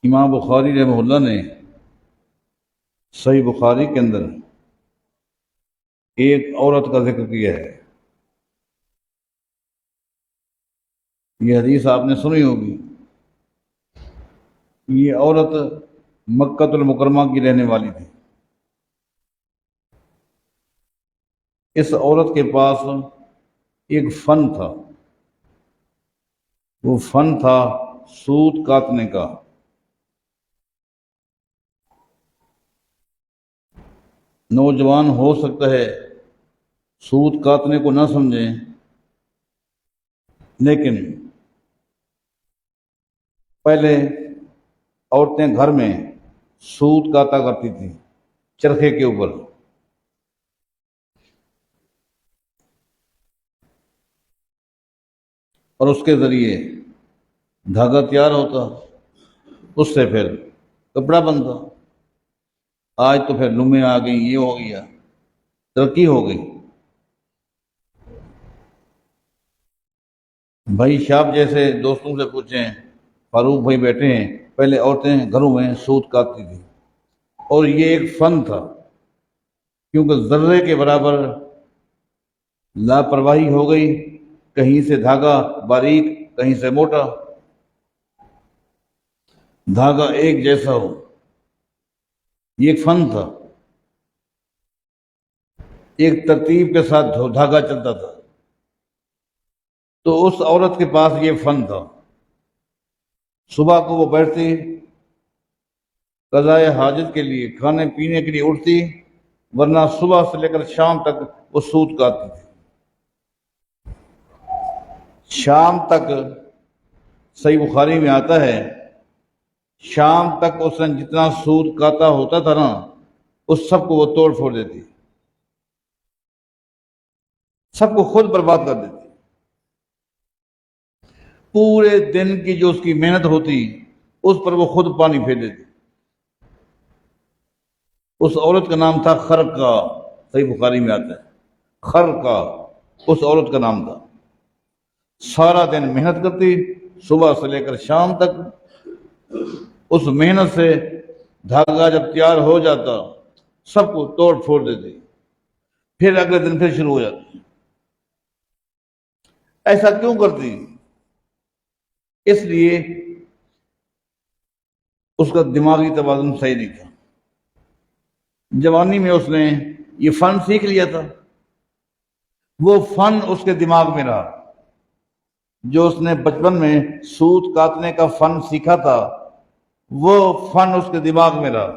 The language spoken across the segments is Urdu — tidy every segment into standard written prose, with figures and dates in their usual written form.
امام بخاری رحمہ اللہ نے صحیح بخاری کے اندر ایک عورت کا ذکر کیا ہے. یہ حدیث آپ نے سنی ہوگی. یہ عورت مکہ المکرمہ کی رہنے والی تھی. اس عورت کے پاس ایک فن تھا. وہ فن تھا سوت کاٹنے کا. نوجوان ہو سکتا ہے سوت کاٹنے کو نہ سمجھیں، لیکن پہلے عورتیں گھر میں سوت کاتا کرتی تھیں چرخے کے اوپر. اور اس کے ذریعے دھاگا تیار ہوتا، اس سے پھر کپڑا بنتا. آج تو پھر لومیں آ گئی، یہ ہو گیا، ترقی ہو گئی. بھائی شاپ جیسے دوستوں سے پوچھیں، فاروق بھائی بیٹھے ہیں، پہلے عورتیں گھروں میں سوت کاٹتی تھیں اور یہ ایک فن تھا، کیونکہ ذرے کے برابر لاپرواہی ہو گئی، کہیں سے دھاگا باریک کہیں سے موٹا، دھاگا ایک جیسا ہو. یہ ایک فن تھا، ایک ترتیب کے ساتھ دھاگا چلتا تھا. تو اس عورت کے پاس یہ فن تھا. صبح کو وہ بیٹھتی، قضاء حاجت کے لیے، کھانے پینے کے لیے اٹھتی، ورنہ صبح سے لے کر شام تک وہ سوت کاٹتی تھی. شام تک صحیح بخاری میں آتا ہے، شام تک اس نے جتنا سوت کاتا ہوتا تھا نا، اس سب کو وہ توڑ پھوڑ دیتی، سب کو خود برباد کر دیتی. پورے دن کی جو اس کی محنت ہوتی اس پر وہ خود پانی پھیر دیتی. اس عورت کا نام تھا خرقہ. صحیح بخاری میں آتا ہے خرقہ، اس عورت کا نام تھا. سارا دن محنت کرتی، صبح سے لے کر شام تک. اس محنت سے دھاگا جب تیار ہو جاتا سب کو توڑ پھوڑ دیتی، پھر اگلے دن پھر شروع ہو جاتی. ایسا کیوں کرتی؟ اس لیے اس کا دماغی توازن صحیح نہیں تھا. جوانی میں اس نے یہ فن سیکھ لیا تھا، وہ فن اس کے دماغ میں رہا. جو اس نے بچپن میں سوت کاٹنے کا فن سیکھا تھا، وہ فن اس کے دماغ میں رہا.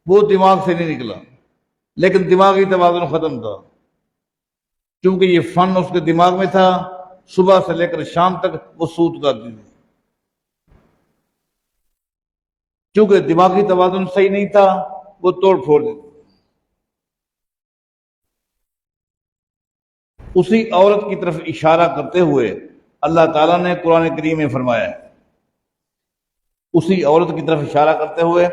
وہ دماغ سے نہیں نکلا، لیکن دماغی توازن ختم تھا. کیونکہ یہ فن اس کے دماغ میں تھا، صبح سے لے کر شام تک وہ سوت کاٹتی تھی. کیونکہ دماغی توازن صحیح نہیں تھا، وہ توڑ پھوڑ دیتی. اسی عورت کی طرف اشارہ کرتے ہوئے اللہ تعالیٰ نے قرآن کریم میں فرمایا ہے. اسی عورت کی طرف اشارہ کرتے ہوئے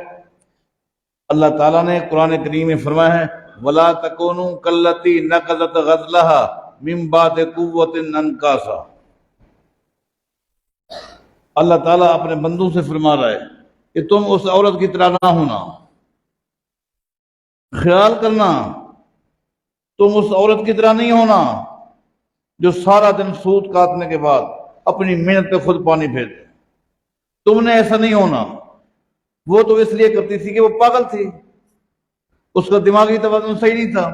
اللہ تعالیٰ نے قرآن کریم میں فرمایا ہے وَلَا تَكُونُوا كَالَّتِي نَقَضَتْ غَزْلَهَا مِن بَعْدِ قُوَّةٍ أَنْكَاثًا. اللہ تعالیٰ اپنے بندوں سے فرما رہا ہے کہ تم اس عورت کی طرح نہ ہونا. خیال کرنا، تم اس عورت کی طرح نہیں ہونا جو سارا دن سوت کاٹنے کے بعد اپنی محنت پہ خود پانی پھیر دے. تم نے ایسا نہیں ہونا. وہ تو اس لیے کرتی تھی کہ وہ پاگل تھی، اس کا دماغی توازن صحیح نہیں تھا.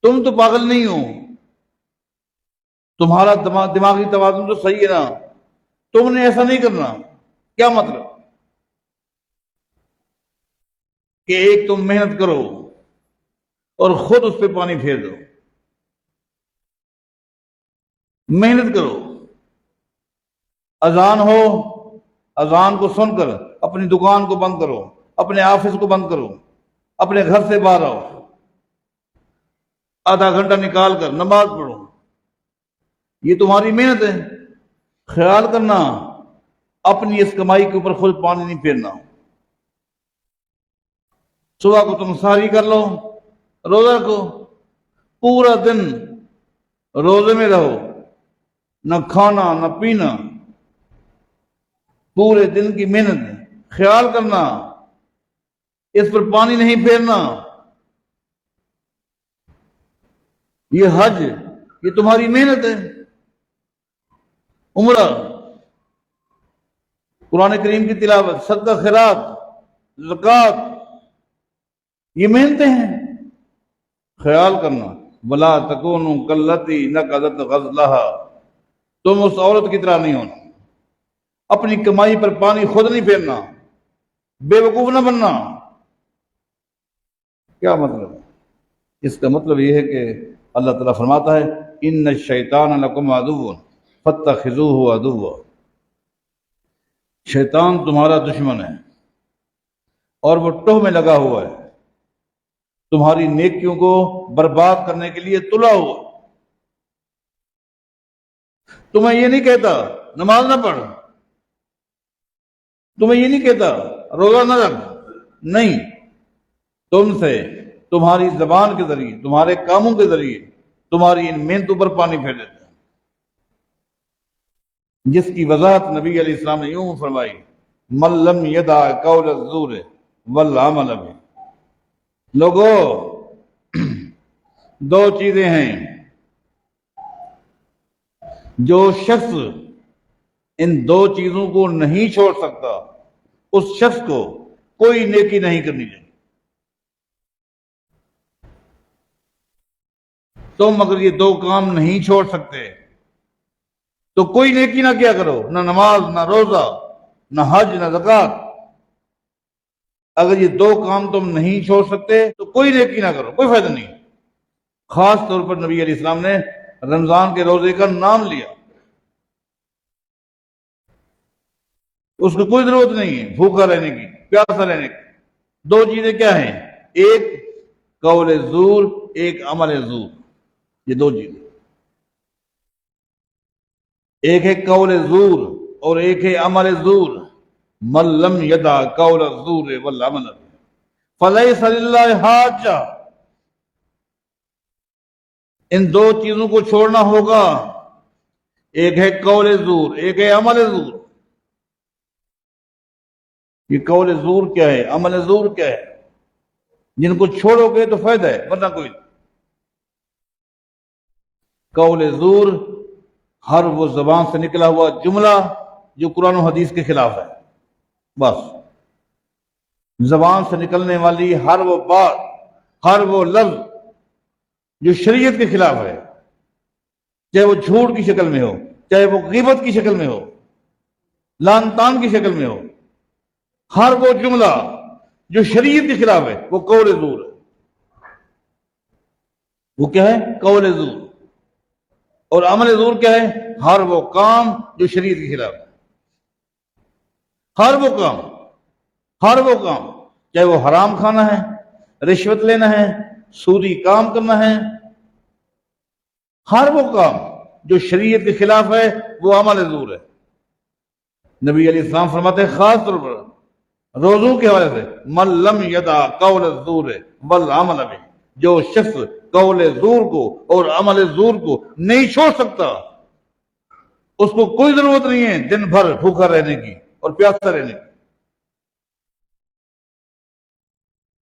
تم تو پاگل نہیں ہو، تمہارا دماغی توازن تو صحیح ہے نا، تم نے ایسا نہیں کرنا. کیا مطلب؟ کہ ایک تم محنت کرو اور خود اس پہ پانی پھیر دو. محنت کرو، اذان ہو، اذان کو سن کر اپنی دکان کو بند کرو، اپنے آفس کو بند کرو، اپنے گھر سے باہر آؤ، آدھا گھنٹہ نکال کر نماز پڑھو. یہ تمہاری محنت ہے. خیال کرنا، اپنی اس کمائی کے اوپر خود پانی نہیں پھیرنا. صبح کو تم سحری کر لو، روزہ رکھو، پورا دن روزے میں رہو، نہ کھانا نہ پینا. پورے دن کی محنت، خیال کرنا، اس پر پانی نہیں پھیرنا. یہ حج، یہ تمہاری محنت ہے. عمرہ، قرآن کریم کی تلاوت، صدقہ خیرات، زکوٰۃ، یہ محنتیں ہیں. خیال کرنا. وَلَا تَكُونُوا كَالَّتِي نَقَضَتْ غَزْلَهَا، تم اس عورت کی طرح نہیں ہونا. اپنی کمائی پر پانی خود نہیں پھیرنا، بے وقوف نہ بننا. کیا مطلب ہے اس کا؟ مطلب یہ ہے کہ اللہ تعالیٰ فرماتا ہے ان الشیطان لکم عدو فاتخذوہ عدوا، شیطان تمہارا دشمن ہے اور وہ ٹوہ میں لگا ہوا ہے، تمہاری نیکیوں کو برباد کرنے کے لیے تلا ہوا. تمہیں یہ نہیں کہتا نماز نہ پڑھ، تمہیں یہ نہیں کہتا روزہ نہ رکھ، نہیں، تم سے تمہاری زبان کے ذریعے، تمہارے کاموں کے ذریعے، تمہاری ان محنتوں پر پانی پھیر دیتا ہے. جس کی وضاحت نبی علیہ السلام نے یوں فرمائی من لم یدع قول الزور والعمل به. لوگوں، دو چیزیں ہیں، جو شخص ان دو چیزوں کو نہیں چھوڑ سکتا اس شخص کو کوئی نیکی نہیں کرنی چاہیے. تم اگر یہ دو کام نہیں چھوڑ سکتے تو کوئی نیکی نہ کیا کرو، نہ نماز، نہ روزہ، نہ حج، نہ زکوٰۃ. اگر یہ دو کام تم نہیں چھوڑ سکتے تو کوئی نیکی نہ کرو، کوئی فائدہ نہیں. خاص طور پر نبی علیہ السلام نے رمضان کے روزے کا نام لیا. اس کو کوئی ضرورت نہیں ہے بھوکا رہنے کی، پیاسا رہنے کی. دو چیزیں کیا ہیں؟ ایک قول زور، ایک عمل زور. یہ دو چیزیں، ایک ہے قول زور اور ایک ہے عمل زور. من لم یدع قول الزور والعمل فلیس للہ حاجہ. ان دو چیزوں کو چھوڑنا ہوگا، ایک ہے قول زور، ایک ہے عمل زور. یہ قول زور کیا ہے، عمل زور کیا ہے؟ جن کو چھوڑو گے تو فائدہ ہے، ورنہ کوئی. قول زور ہر وہ زبان سے نکلا ہوا جملہ جو قرآن و حدیث کے خلاف ہے. بس زبان سے نکلنے والی ہر وہ بات، ہر وہ لفظ جو شریعت کے خلاف ہے، چاہے وہ جھوٹ کی شکل میں ہو، چاہے وہ غیبت کی شکل میں ہو، لعن طعن کی شکل میں ہو، ہر وہ جملہ جو شریعت کے خلاف ہے وہ قول زور ہے. وہ کیا ہے؟ قول زور. اور عمل زور کیا ہے؟ ہر وہ کام جو شریعت کے خلاف ہے. ہر وہ کام، ہر وہ کام، چاہے وہ حرام کھانا ہے، رشوت لینا ہے، سودی کام کرنا ہے، ہر وہ کام جو شریعت کے خلاف ہے وہ عمل زور ہے. نبی علیہ السلام فرماتے ہیں خاص طور پر روزوں کے حوالے سے من لم یدع قول الزور والعمل به، جو شخص قول زور کو اور عمل زور کو نہیں چھوڑ سکتا اس کو کوئی ضرورت نہیں ہے دن بھر بھوکا رہنے کی اور پیاسا رہنے کی.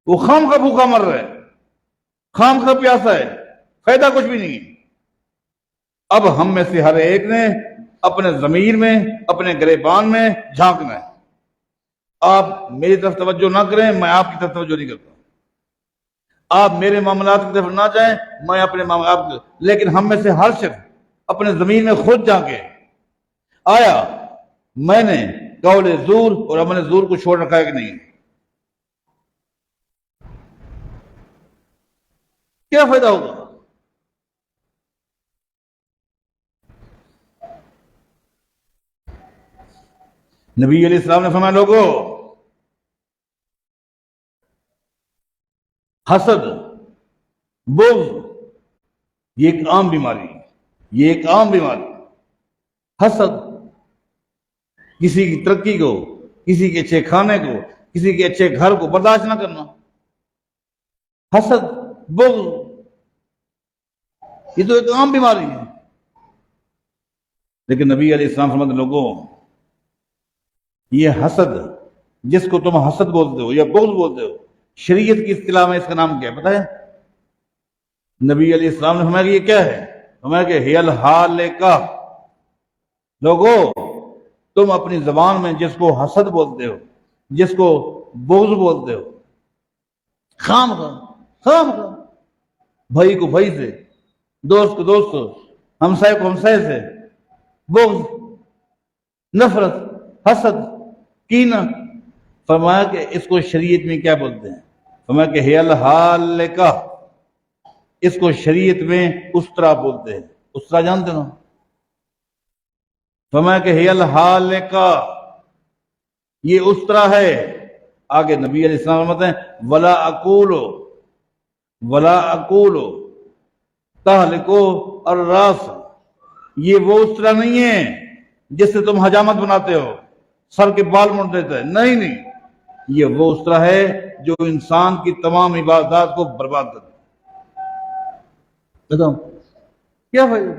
وہ خام کا بھوکا مر رہا ہے، خام کا پیاسا ہے، فائدہ کچھ بھی نہیں ہے. اب ہم میں سے ہر ایک نے اپنے ضمیر میں، اپنے گریبان میں جھانکنا ہے. آپ میری طرف توجہ نہ کریں، میں آپ کی طرف توجہ نہیں کرتا. آپ میرے معاملات کی طرف نہ جائیں، میں اپنے معاملات کی. لیکن ہم میں سے ہر شخص اپنے زمین میں خود جھانکے، آیا میں نے قول زور اور عمل زور کو چھوڑ رکھا ہے کہ نہیں؟ کیا فائدہ ہوگا؟ نبی علیہ السلام نے فرمایا لوگوں، حسد، بغض، یہ ایک عام بیماری ہے. یہ ایک عام بیماری. حسد، کسی کی ترقی کو، کسی کے اچھے کھانے کو، کسی کے اچھے گھر کو برداشت نہ کرنا. حسد، بغض، یہ تو ایک عام بیماری ہے. لیکن نبی علیہ السلام فرماتے لوگوں، یہ حسد جس کو تم حسد بولتے ہو یا بغض بولتے ہو، شریعت کی اصطلاح میں اس کا نام کیا ہے پتہ ہے؟ نبی علیہ السلام نے فرمایا کہ یہ کیا ہے؟ فرمایا کہ ہی الحالکہ، لوگو تم اپنی زبان میں جس کو حسد بولتے ہو، جس کو بغض بولتے ہو، خام خام بھائی کو بھائی سے، دوست کو دوست سے، ہمسائے کو ہمسائے سے، بغض، نفرت، حسد، کینہ، فرمایا کہ اس کو شریعت میں کیا بولتے ہیں؟ فرمایا کہ ہی الحالکہ، اس کو شریعت میں استرا بولتے ہیں۔ استرا جانتے ہو؟ فرمایا کہ ہی الحالکہ، یہ استرا ہے۔ آگے نبی علیہ السلام فرماتے ہیں ولا اقول تہلکو الراس، یہ وہ استرا نہیں ہے جس سے تم حجامت بناتے ہو، سر کے بال مڑ دیتے ہیں، نہیں، یہ وہ استرا ہے جو انسان کی تمام عبادات کو برباد کر دیتا ہے۔ بتاؤ کیا فائدہ؟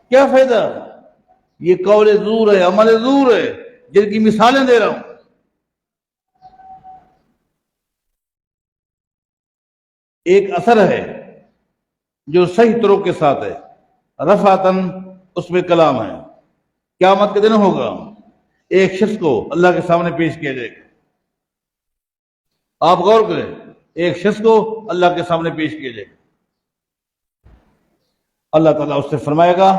کیا فائدہ؟ یہ قول زور ہے، عمل زور ہے، جن کی مثالیں دے رہا ہوں۔ ایک اثر ہے جو صحیح طرق کے ساتھ ہے، رفعتاً، اس میں کلام ہے، قیامت کے دن ہوگا، ایک شخص کو اللہ کے سامنے پیش کیا جائے گا۔ آپ غور کریں، ایک شخص کو اللہ کے سامنے پیش کیا جائے گا، اللہ تعالیٰ اس سے فرمائے گا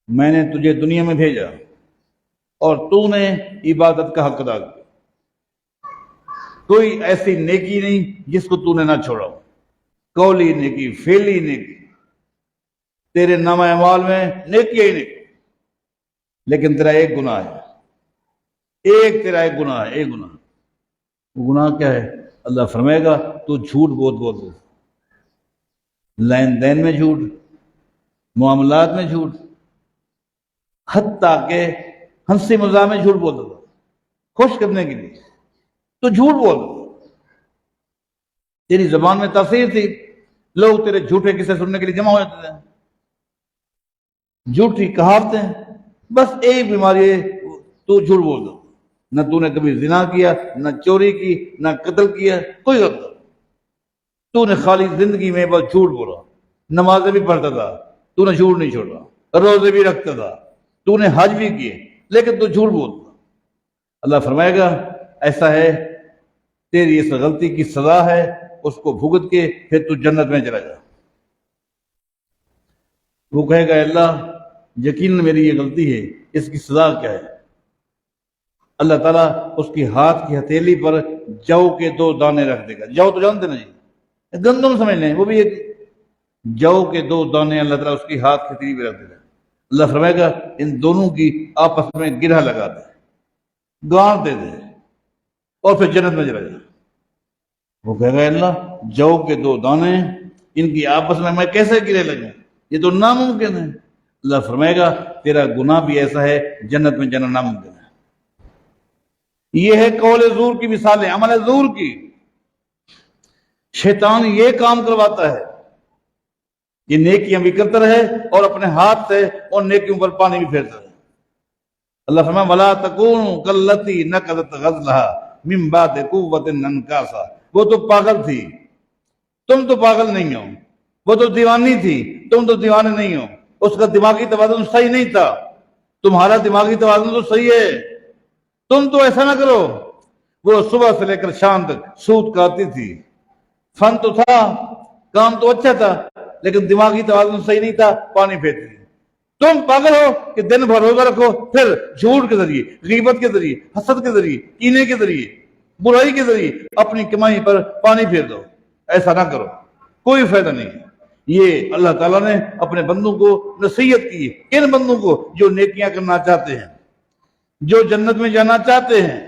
میں نے تجھے دنیا میں بھیجا اور تو نے عبادت کا حق ادا کیا، کوئی ایسی نیکی نہیں جس کو تو نے نہ چھوڑا ہو، قولی نیکی، فعلی نیکی، تیرے نامہ اعمال میں نیکی ہی نیکی، لیکن تیرا ایک گناہ ہے، ایک گناہ ہے، ایک گناہ۔ وہ گناہ کیا ہے؟ اللہ فرمائے گا تو جھوٹ بہت بولتے، لین دین میں جھوٹ، معاملات میں جھوٹ، حتیٰ کہ ہنسی مزاح میں جھوٹ بولتا تھا، خوش کرنے کے لیے تو جھوٹ بول، تیری زبان میں تاثیر تھی، لوگ تیرے جھوٹے قصے سننے کے لیے جمع ہو جاتے تھے، جھوٹی کہاوتیں، بس ایک بیماری ہے، تو جھوٹ بول دو، نہ تو نے کبھی زنا کیا، نہ چوری کی، نہ قتل کیا، کوئی غلط، تو نے خالی زندگی میں بس جھوٹ بولا، نمازیں بھی پڑھتا تھا، تو نے جھوٹ نہیں چھوڑا، روزے بھی رکھتا تھا، تو نے حج بھی کیے، لیکن تو جھوٹ بولتا۔ اللہ فرمائے گا ایسا ہے، تیری اس غلطی کی سزا ہے، اس کو بھگت کے پھر تو جنت میں چلا جا۔ وہ کہے گا اللہ یقیناً میری یہ غلطی ہے، اس کی سزا کیا ہے؟ اللہ تعالیٰ اس کی ہاتھ کی ہتھیلی پر جو کے 2 دانے رکھ دے گا۔ جو تو جانتے نا جی، گندم سمجھ لیں، وہ بھی ایک جو کے 2 دانے اللہ تعالیٰ اس کی ہاتھ کی ہتھیلی پہ رکھ دے گا۔ اللہ فرمائے گا ان دونوں کی آپس میں گرہ لگا دے، گانٹ دے دے، اور پھر جنت میں چلا جائے۔ وہ کہے گا اللہ جو کے 2 دانے، ان کی آپس میں کیسے گرے لگوں؟ یہ تو ناممکن ہے۔ اللہ فرمائے گا تیرا گناہ بھی ایسا ہے، جنت میں جانا ناممکن ہے۔ یہ ہے قول زور کی مثال ہے، عمل زور کی۔ شیطان یہ کام کرواتا ہے، یہ نیکیاں بھی کرتا رہے اور اپنے ہاتھ سے ان نیکیوں پر پانی بھی پھیرتا رہے۔ اللہ فرمائے وَلَا تَكُونُوا كَالَّتِي نَقَضَتْ غَزْلَهَا مِن بَعْدِ قُوَّةٍ أَنْكَاثًا، وہ تو پاگل تھی، تم تو پاگل نہیں ہو، وہ تو دیوانی تھی، تم تو دیوانے نہیں ہو، اس کا دماغی توازن صحیح نہیں تھا، تمہارا دماغی توازن تو صحیح ہے، تم تو ایسا نہ کرو۔ وہ صبح سے لے کر شام تک سود کھاتی تھی، فن تو تھا، کام تو اچھا تھا، لیکن دماغی توازن صحیح نہیں تھا، پانی پھیرتی تھی۔ تم پاگل ہو کہ دن بھر روزہ رکھو، پھر جھوٹ کے ذریعے، غیبت کے ذریعے، حسد کے ذریعے، کینے کے ذریعے، برائی کے ذریعے اپنی کمائی پر پانی پھیر دو۔ ایسا نہ کرو، کوئی فائدہ نہیں ہے۔ یہ اللہ تعالیٰ نے اپنے بندوں کو نصیحت کی ہے، کن بندوں کو؟ جو نیکیاں کرنا چاہتے ہیں، جو جنت میں جانا چاہتے ہیں،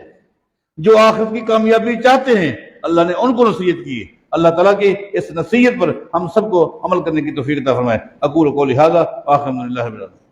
جو آخرت کی کامیابی چاہتے ہیں، اللہ نے ان کو نصیحت کی ہے۔ اللہ تعالیٰ کی اس نصیحت پر ہم سب کو عمل کرنے کی توفیق عطا فرمائے۔ اقول قولی ھذا وآخر الحمد للہ رب العالمین۔